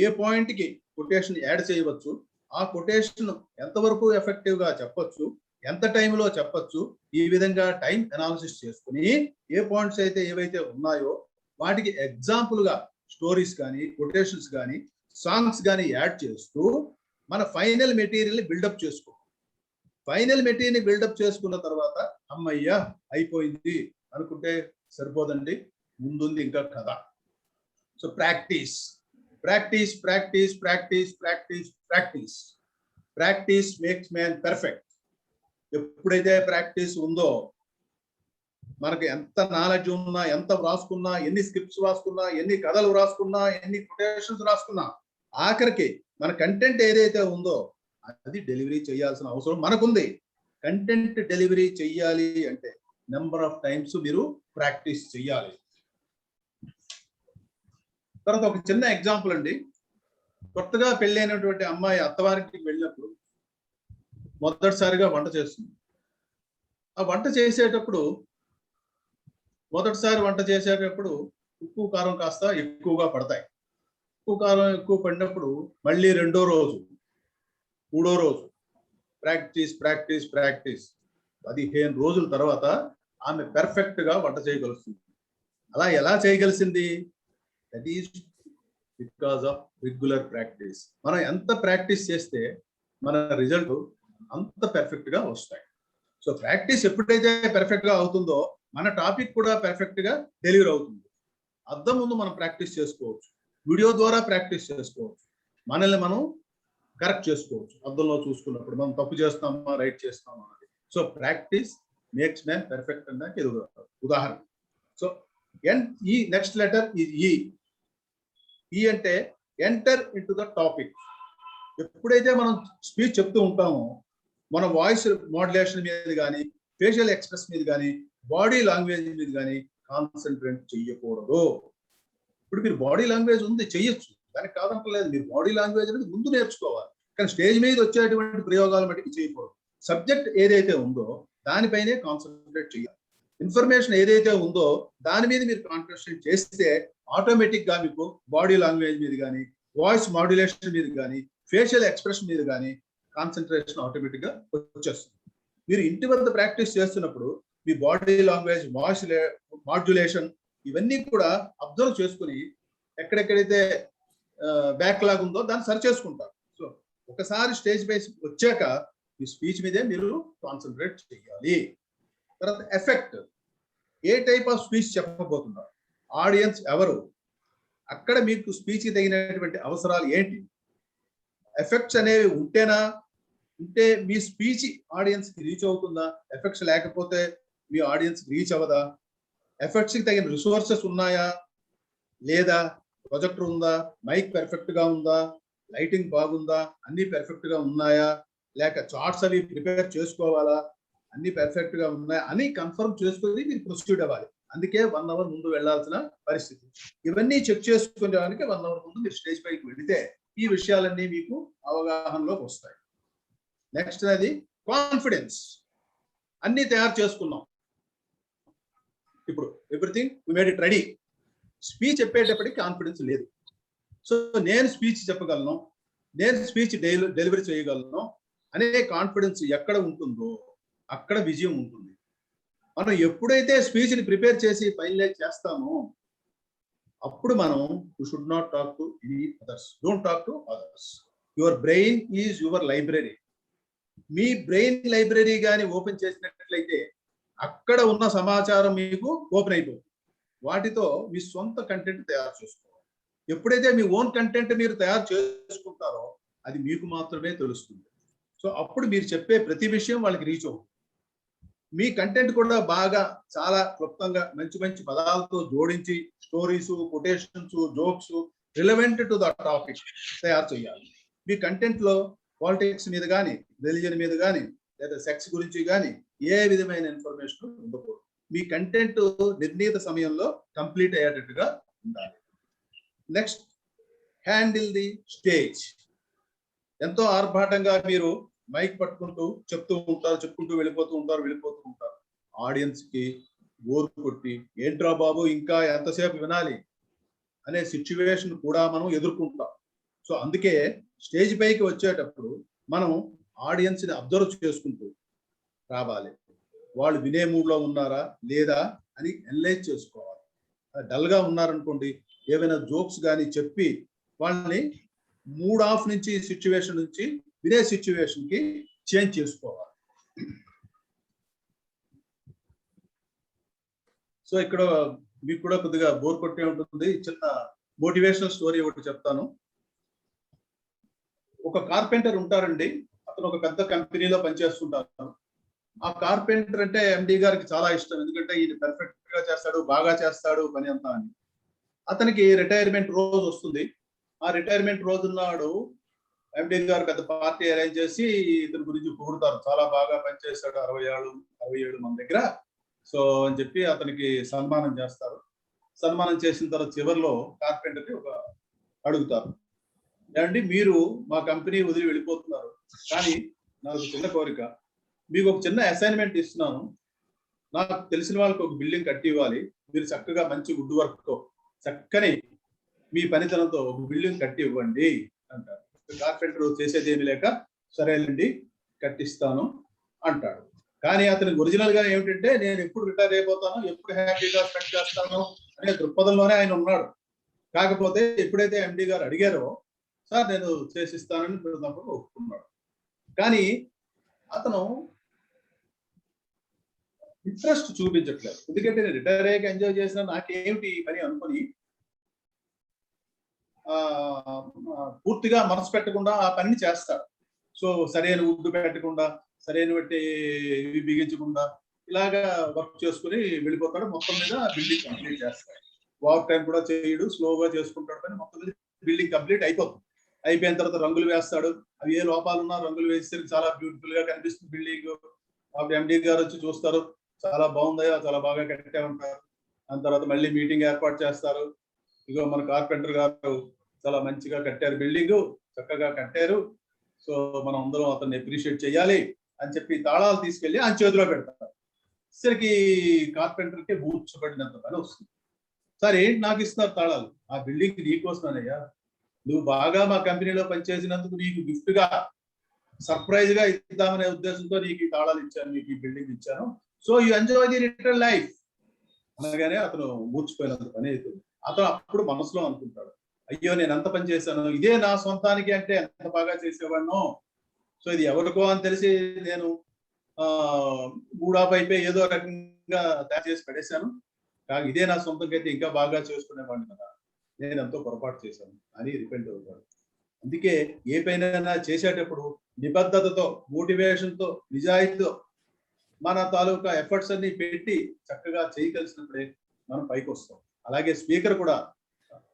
ఏ పాయింట్ కి కొటేషన్ యాడ్ చేయవచ్చు, ఆ కొటేషన్ ఎంతవరకు ఎఫెక్టివ్ గా చెప్పొచ్చు, ఎంత టైంలో చెప్పొచ్చు, ఈ విధంగా టైం అనాలిసిస్ చేసుకుని ఏ పాయింట్స్ అయితే ఏవైతే ఉన్నాయో వాటికి ఎగ్జాంపుల్ గా స్టోరీస్ కానీ, కొటేషన్స్ కానీ, సాంగ్స్ కానీ యాడ్ చేస్తూ మన ఫైనల్ మెటీరియల్ ని బిల్డప్ చేసుకో. ఫైనల్ మెటీరియల్ బిల్డప్ చేసుకున్న తర్వాత అమ్మయ్యా అయిపోయింది అనుకుంటే సరిపోదండి, ముందుంది ఇంకా కథ. So practice makes man perfect. ఎప్పుడైతే ప్రాక్టీస్ ఉందో మనకి ఎంత నాలెడ్జ్ ఉన్నా, ఎంత రాసుకున్నా, ఎన్ని స్క్రిప్ట్స్ రాసుకున్నా, ఎన్ని కథలు రాసుకున్నా, ఎన్ని కొటేషన్స్ రాసుకున్నా, ఆఖరికి మన కంటెంట్ ఏదైతే ఉందో అది డెలివరీ చేయాల్సిన అవసరం మనకుంది. కంటెంట్ డెలివరీ చెయ్యాలి అంటే నెంబర్ ఆఫ్ టైమ్స్ మీరు ప్రాక్టీస్ చెయ్యాలి. తర్వాత ఒక చిన్న ఎగ్జాంపుల్ అండి. కొత్తగా పెళ్ళైనటువంటి అమ్మాయి అత్తవారికి వెళ్ళినప్పుడు మొదటిసారిగా వంట చేస్తుంది. ఆ వంట చేసేటప్పుడు ఉప్పు కారం కాస్త ఎక్కువగా పడతాయి. ఉప్పు కారం ఎక్కువ పడినప్పుడు మళ్ళీ 2వ రోజు 3వ రోజు ప్రాక్టీస్ 15 రోజుల తర్వాత ఆమె పెర్ఫెక్ట్ గా వంట చేయగలుగుతుంది. అలా ఎలా చేయగలిసింది? That is because of regular practice. మనం ఎంత ప్రాక్టీస్ చేస్తే మన రిజల్ట్ అంత పెర్ఫెక్ట్ గా వస్తాయి. సో ప్రాక్టీస్ ఎప్పుడైతే పెర్ఫెక్ట్ గా అవుతుందో మన టాపిక్ కూడా పెర్ఫెక్ట్ గా డెలివర్ అవుతుంది. అద్దం ముందు మనం ప్రాక్టీస్ చేసుకోవచ్చు, వీడియో ద్వారా ప్రాక్టీస్ చేసుకోవచ్చు, మనల్ని మనం కరెక్ట్ చేసుకోవచ్చు. అద్దంలో చూసుకున్నప్పుడు మనం తప్పు చేస్తామా, రైట్ చేస్తామా అనేది. So practice makes man perfect అన్నది ఇది ఉదాహరణ. సో ఈ నెక్స్ట్ లెటర్ ఈ అంటే ఎంటర్ ఇంటూ ద టాపిక్. ఎప్పుడైతే మనం స్పీచ్ చెప్తూ ఉంటామో మన వాయిస్ మోడ్యులేషన్ మీద కానీ, ఫేషియల్ ఎక్స్ప్రెస్ మీద కానీ, బాడీ లాంగ్వేజ్ మీద కానీ కాన్సన్ట్రేట్ చెయ్యకూడదు. ఇప్పుడు మీరు బాడీ లాంగ్వేజ్ ఉంది, చెయ్యొచ్చు, దానికి కాదంటలేదు. మీరు బాడీ లాంగ్వేజ్ అనేది ముందు నేర్చుకోవాలి, కానీ స్టేజ్ మీద వచ్చేటువంటి ప్రయోగాలు మటుకు చేయకూడదు. సబ్జెక్ట్ ఏదైతే ఉందో దానిపైనే కాన్సన్ట్రేట్ చేయాలి. ఇన్ఫర్మేషన్ ఏదైతే ఉందో దాని మీద మీరు కాన్సన్ట్రేట్ చేస్తే ఆటోమేటిక్ గా మీకు బాడీ లాంగ్వేజ్ మీద కానీ, వాయిస్ మాడ్యులేషన్ మీద కానీ, ఫేషియల్ ఎక్స్ప్రెషన్ మీద కానీ కాన్సన్ట్రేషన్ ఆటోమేటిక్ గా వచ్చేస్తుంది. మీరు ఇంటి వద్ద ప్రాక్టీస్ చేస్తున్నప్పుడు మీ బాడీ లాంగ్వేజ్, వాయిస్ మాడ్యులేషన్ ఇవన్నీ కూడా అబ్జర్వ్ చేసుకుని ఎక్కడెక్కడైతే బ్యాక్లాగ్ ఉందో దాన్ని సరి చేసుకుంటారు. సో ఒకసారి స్టేజ్ పై వచ్చాక మీ స్పీచ్ మీదే మీరు కాన్సన్ట్రేట్ చేయాలి. తర్వాత ఎఫెక్ట్, ఏ టైప్ ఆఫ్ స్పీచ్ చెప్పబోతున్నారు, ఆడియన్స్ ఎవరు, అక్కడ మీకు స్పీచ్ కి తగినటువంటి అవసరాలు ఏంటి, ఎఫెక్ట్స్ అనేవి ఉంటేనా, ఉంటే మీ స్పీచ్ ఆడియన్స్ కి రీచ్ అవుతుందా, ఎఫెక్ట్స్ లేకపోతే మీ ఆడియన్స్ రీచ్ అవ్వదా, ఎఫెక్ట్స్ కి తగిన రిసోర్సెస్ ఉన్నాయా లేదా, ప్రొజెక్టర్ ఉందా, మైక్ పెర్ఫెక్ట్ గా ఉందా, లైటింగ్ బాగుందా, అన్ని పెర్ఫెక్ట్ గా ఉన్నాయా, లేక చార్ట్స్ అవి ప్రిపేర్ చేసుకోవాలా, అన్ని పెర్ఫెక్ట్ గా ఉన్నాయా అని కన్ఫర్మ్ చేసుకుని మీరు ప్రొసీడ్ అవ్వాలి. అందుకే 1 అవర్ ముందు వెళ్లాల్సిన పరిస్థితి. ఇవన్నీ చెక్ చేసుకోవడానికి 1 అవర్ ముందు మీరు స్టేజ్ పైకి వెళితే ఈ విషయాలన్నీ మీకు అవగాహనలోకి వస్తాయి. నెక్స్ట్ అది కాన్ఫిడెన్స్. అన్ని తయారు చేసుకున్నాం, ఇప్పుడు everything we made it ready. Speech చెప్పేటప్పటికి కాన్ఫిడెన్స్ లేదు. సో నేను స్పీచ్ చెప్పగలను, నేను స్పీచ్ డెలివరీ చేయగలను అనే కాన్ఫిడెన్స్ ఎక్కడ ఉంటుందో అక్కడ విజయం ఉంటుంది. మనం ఎప్పుడైతే స్పీచ్ ని ప్రిపేర్ చేసి ఫైనలైజ్ చేస్తామో అప్పుడు మనం should not talk to any others, don't talk to others. Your brain is your library. Me brain library కానీ ఓపెన్ చేసినట్లయితే అక్కడ ఉన్న సమాచారం మీకు ఓపెన్ అయిపోతుంది. వాటితో మీ సొంత కంటెంట్ తయారు చేసుకోవాలి. ఎప్పుడైతే మీ ఓన్ కంటెంట్ మీరు తయారు చేసుకుంటారో అది మీకు మాత్రమే తెలుస్తుంది. సో అప్పుడు మీరు చెప్పే ప్రతి విషయం వాళ్ళకి రీచ్ అవుతుంది. మీ కంటెంట్ కూడా బాగా చాలా క్లుప్తంగా మంచి మంచి పదాలతో జోడించి stories, quotations, jokes relevant to the topic తయారు చేయాలి. మీ కంటెంట్ లో పాలిటిక్స్ మీద కానీ, రిలీజన్ మీద కానీ, లేదా సెక్స్ గురించి కానీ ఏ విధమైన ఇన్ఫర్మేషన్ ఉండకూడదు. మీ కంటెంట్ నిర్ణీత సమయంలో కంప్లీట్ అయ్యేటట్టుగా ఉండాలి. Next, handle the stage. ఎంతో ఆర్భాటంగా మీరు మైక్ పట్టుకుంటూ చెప్పుకుంటూ వెళ్ళిపోతూ ఉంటారు. ఆడియన్స్ కి బోర్ కొట్టి ఏంట్రా బాబు ఇంకా ఎంతసేపు వినాలి అనే సిచ్యువేషన్ కూడా మనం ఎదుర్కొంటాం. సో అందుకే స్టేజ్ పైకి వచ్చేటప్పుడు మనం ఆడియన్స్ ని అబ్జర్వ్ చేసుకుంటూ రావాలి. వాళ్ళు వినే మూడ్ లో ఉన్నారా లేదా అని అనలైజ్ చేసుకోవాలి. డల్ గా ఉన్నారనుకోండి, ఏవైనా జోక్స్ కానీ చెప్పి వాళ్ళని మూడ్ ఆఫ్ నుంచి సిచ్యువేషన్ నుంచి వినే సిచ్యువేషన్ కి చేంజ్ చేసుకోవాలి. సో ఇక్కడ మీకు కూడా కొద్దిగా బోర్ కొట్టే ఉంటుంది. చిన్న మోటివేషనల్ స్టోరీ ఒకటి చెప్తాను. ఒక కార్పెంటర్ ఉంటారండి, అతను ఒక పెద్ద కంపెనీలో పనిచేస్తుంటారు. ఆ కార్పెంటర్ అంటే ఎండి గారికి చాలా ఇష్టం, ఎందుకంటే ఈయన పర్ఫెక్ట్ గా చేస్తాడు, బాగా చేస్తాడు పని అంతా అని. అతనికి రిటైర్మెంట్ రోజు వస్తుంది. ఆ రిటైర్మెంట్ రోజు నాడు ఎండి గారు పెద్ద పార్టీ అరేంజ్ చేసి ఇతని గురించి పొగుడుతారు, చాలా బాగా పనిచేస్తాడు, 67 మన దగ్గర, సో అని చెప్పి అతనికి సన్మానం చేస్తారు. సన్మానం చేసిన తర్వాత చివరిలో కార్పెంటర్కి ఒక అడుగుతారు, ఏమండి మీరు మా కంపెనీ వదిలి వెళ్ళిపోతున్నారు, కానీ నాకు చిన్న కోరిక, మీకు ఒక చిన్న అసైన్మెంట్ ఇస్తున్నాను, నాకు తెలిసిన వాళ్ళకి ఒక బిల్డింగ్ కట్టి ఇవ్వాలి, మీరు చక్కగా మంచి వుడ్ వర్క్ తో చక్కని మీ పనితనంతో ఒక బిల్డింగ్ కట్టి ఇవ్వండి అంటారు. కార్పెంటర్ చేసేది ఏమి లేక సరేనండి కట్టిస్తాను అంటాడు. కానీ అతనికి ఒరిజినల్ గా ఏమిటంటే నేను ఎప్పుడు రిటైర్ అయిపోతాను, ఎప్పుడు హ్యాపీగా స్పెండ్ చేస్తాను అనే దృక్పథంలోనే ఆయన ఉన్నాడు. కాకపోతే ఎప్పుడైతే ఎండి గారు అడిగారో సార్ నేను చేసిస్తానని ప్రతినప్పుడు ఒప్పుకున్నాడు. కానీ అతను ఇంట్రెస్ట్ చూపించట్లేదు, ఎందుకంటే నేను రిటైర్ అయ్యాక ఎంజాయ్ చేసిన నాకేమిటి పని అనుకుని పూర్తిగా మనసు పెట్టకుండా ఆ పనిని చేస్తాడు. సో సరైన ఉడ్డు పెట్టకుండా, సరైన బట్టి బిగించకుండా ఇలాగా వర్క్ చేసుకుని వెళ్ళిపోతాడు. మొత్తం మీద బిల్డింగ్ కంప్లీట్ చేస్తాడు. ఓవర్ టైం కూడా చేయడు, స్లోగా చేసుకుంటాడు పని. మొత్తం మీద బిల్డింగ్ కంప్లీట్ అయిపోతుంది. అయిపోయిన తర్వాత రంగులు వేస్తాడు. అవి ఏ లోపాలు ఉన్నా రంగులు వేసేసరికి చాలా బ్యూటిఫుల్ గా కనిపిస్తుంది బిల్డింగ్. అప్పుడు ఎండి గారు వచ్చి చూస్తారు, చాలా బాగుందయ్యా, చాలా బాగా కట్టే ఉంటారు. దాని తర్వాత మళ్ళీ మీటింగ్ ఏర్పాటు చేస్తారు. ఇగో మన కార్పెంటర్ గారు చాలా మంచిగా కట్టారు, బిల్డింగ్ చక్కగా కట్టారు, సో మనం అందరం అతన్ని అప్రిషియేట్ చేయాలి అని చెప్పి తాళాలు తీసుకెళ్లి ఆయన చేతిలో పెడతారు. సరికి కార్పెంటర్ కి మూర్చబడినంత పని వస్తుంది. సార్ ఏంటి నాకు ఇస్తున్నారు తాళాలు? ఆ బిల్డింగ్ నీకోసమేనయ్యా, నువ్వు బాగా మా కంపెనీలో పనిచేసినందుకు నీకు గిఫ్ట్ గా సర్ప్రైజ్ గా ఇద్దామనే ఉద్దేశంతో నీకు ఈ తాళాలు ఇచ్చాను, నీకు ఈ బిల్డింగ్ ఇచ్చాను, so you enjoy the return life అనగానే అతను మూర్చిపోయినంత పని అవుతుంది. అతను అప్పుడు మనసులో అనుకుంటాడు, అయ్యో నేను ఎంత పని చేశాను, ఇదే నా సొంతానికి అంటే ఎంత బాగా చేసేవాడినో, సో ఇది ఎవరికో అని తెలిసి నేను మూడాప్ అయిపోయి ఏదో రకంగా తయారు చేసి పడేశాను, కానీ ఇదే నా సొంతంగా అయితే ఇంకా బాగా చేసుకునేవాడిని కదా, నేను ఎంతో పొరపాటు చేశాను అని రిపెంట్ అవుతాడు. అందుకే ఏ పైన చేసేటప్పుడు నిబద్ధతతో, మోటివేషన్తో, నిజాయితీతో మన తాలూకా ఎఫర్ట్స్ అన్ని పెట్టి చక్కగా చేయగలిసినప్పుడే మనం పైకి వస్తాం. అలాగే స్పీకర్ కూడా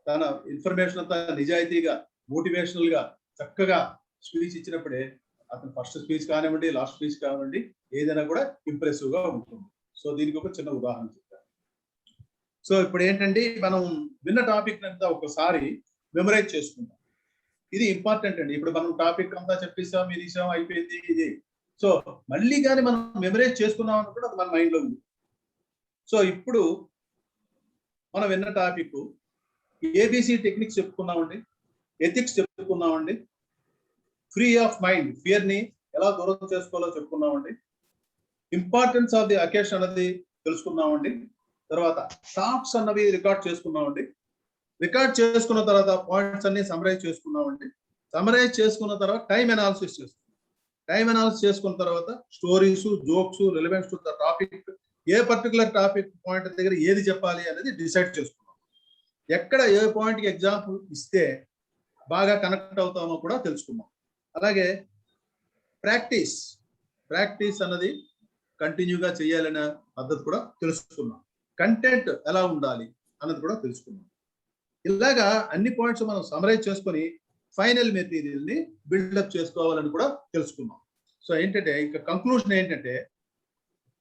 తన ఇన్ఫర్మేషన్ అంతా నిజాయితీగా, మోటివేషనల్ గా చక్కగా స్పీచ్ ఇచ్చినప్పుడే అతను ఫస్ట్ స్పీచ్ కానివ్వండి, లాస్ట్ స్పీచ్ కానివ్వండి, ఏదైనా కూడా ఇంప్రెసివ్ గా ఉంటుంది. సో దీనికి ఒక చిన్న ఉదాహరణ చెప్తాను. సో ఇప్పుడు ఏంటంటే మనం విన్న టాపిక్ అంతా ఒకసారి మెమరైజ్ చేసుకుంటాం. ఇది ఇంపార్టెంట్ అండి. ఇప్పుడు మనం టాపిక్ అంతా చెప్పేసాం, ఇది ఇసాం, అయిపోయింది ఇది. సో మళ్ళీ కానీ మనం మెమరైజ్ చేసుకున్నాం అని కూడా అది మన మైండ్ లో ఉంది. సో ఇప్పుడు మనం విన్న టాపిక్ ఏబిసి టెక్నిక్స్ చెప్పుకున్నామండి, ఎథిక్స్ చెప్పుకున్నామండి, ఫ్రీ ఆఫ్ మైండ్, ఫియర్ ని ఎలా దూరం చేసుకోవాలో చెప్పుకున్నామండి, ఇంపార్టెన్స్ ఆఫ్ ది అకేషన్ అనేది తెలుసుకున్నామండి, తర్వాత థాట్స్ అన్నవి రికార్డ్ చేసుకున్నామండి, రికార్డ్ చేసుకున్న తర్వాత పాయింట్స్ అన్ని సమరైజ్ చేసుకున్నామండి, సమరైజ్ చేసుకున్న తర్వాత టైం అనాలిసిస్ చేసుకున్నాం, టైం అనాలిసిస్ చేసుకున్న తర్వాత stories, jokes relevance to the topic, A particular topic point దగ్గర ఏది చెప్పాలి అనేది డిసైడ్ చేసుకున్నాం, ఎక్కడ ఏ పాయింట్ కి ఎగ్జాంపుల్ ఇస్తే బాగా కనెక్ట్ అవుతామో కూడా తెలుసుకున్నాం. అలాగే ప్రాక్టీస్ అన్నది కంటిన్యూగా చేయాలనే పద్ధతి కూడా తెలుసుకున్నాం, కంటెంట్ ఎలా ఉండాలి అన్నది కూడా తెలుసుకున్నాం. ఇలాగా అన్ని పాయింట్స్ మనం సమరైజ్ చేసుకొని ఫైనల్ మెటీరియల్ ని బిల్డప్ చేసుకోవాలని కూడా తెలుసుకున్నాం. సో ఏంటంటే ఇంకా కంక్లూజన్ ఏంటంటే,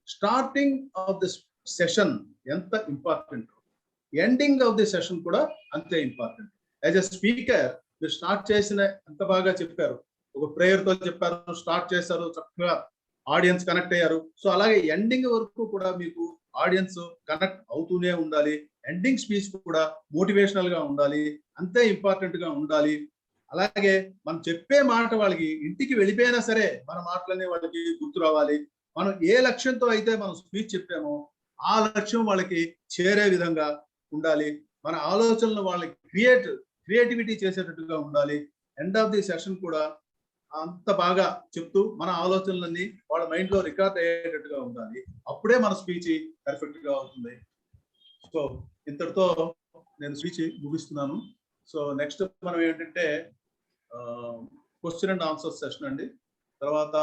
స్టార్టింగ్ ఆఫ్ ది సెషన్ ఎంత important, ending of the session కూడా అంతే ఇంపార్టెంట్. యాజ్ ఎ స్పీకర్ మీరు స్టార్ట్ చేసిన ఎంత బాగా చెప్పారు, ఒక ప్రేయర్ తో చెప్పారు, స్టార్ట్ చేశారు, చక్కగా ఆడియన్స్ కనెక్ట్ అయ్యారు. సో అలాగే ఎండింగ్ వరకు కూడా మీకు ఆడియన్స్ కనెక్ట్ అవుతూనే ఉండాలి, ఎండింగ్ స్పీచ్ కూడా మోటివేషనల్ గా ఉండాలి, అంతే ఇంపార్టెంట్ గా ఉండాలి. అలాగే మనం చెప్పే మాట వాళ్ళకి ఇంటికి వెళ్ళిపోయినా సరే మన మాటలనే వాళ్ళకి గుర్తు రావాలి. మనం ఏ లక్ష్యంతో అయితే మనం స్పీచ్ చెప్పామో ఆ లక్ష్యం వాళ్ళకి చేరే విధంగా ఉండాలి. మన ఆలోచనలు వాళ్ళకి క్రియేటివిటీ చేసేటట్టుగా ఉండాలి. ఎండ్ ఆఫ్ ది సెషన్ కూడా అంత బాగా చెప్తూ మన ఆలోచనలన్నీ వాళ్ళ మైండ్ లో రికార్డ్ అయ్యేటట్టుగా ఉండాలి. అప్పుడే మన స్పీచ్ పర్ఫెక్ట్ గా అవుతుంది. సో ఇంతటితో నేను స్పీచ్ ముగిస్తున్నాను. సో నెక్స్ట్ మనం ఏంటంటే క్వశ్చన్ అండ్ ఆన్సర్ సెషన్ అండి. తర్వాత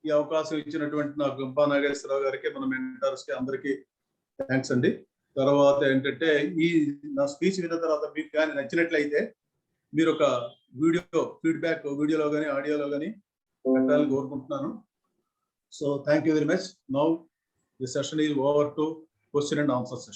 ఈ అవకాశం ఇచ్చినటువంటి నాకు గంపా నాగేశ్వరరావు గారికి, మన మెంటర్స్ కి అందరికీ థ్యాంక్స్ అండి. తర్వాత ఏంటంటే ఈ నా స్పీచ్ విన్న తర్వాత మీకు కానీ నచ్చినట్లయితే మీరు ఒక వీడియో ఫీడ్బ్యాక్ వీడియోలో కానీ ఆడియోలో కానీ పెట్టాలని కోరుకుంటున్నాను. So thank you very much. Now the session is over to question and answer session.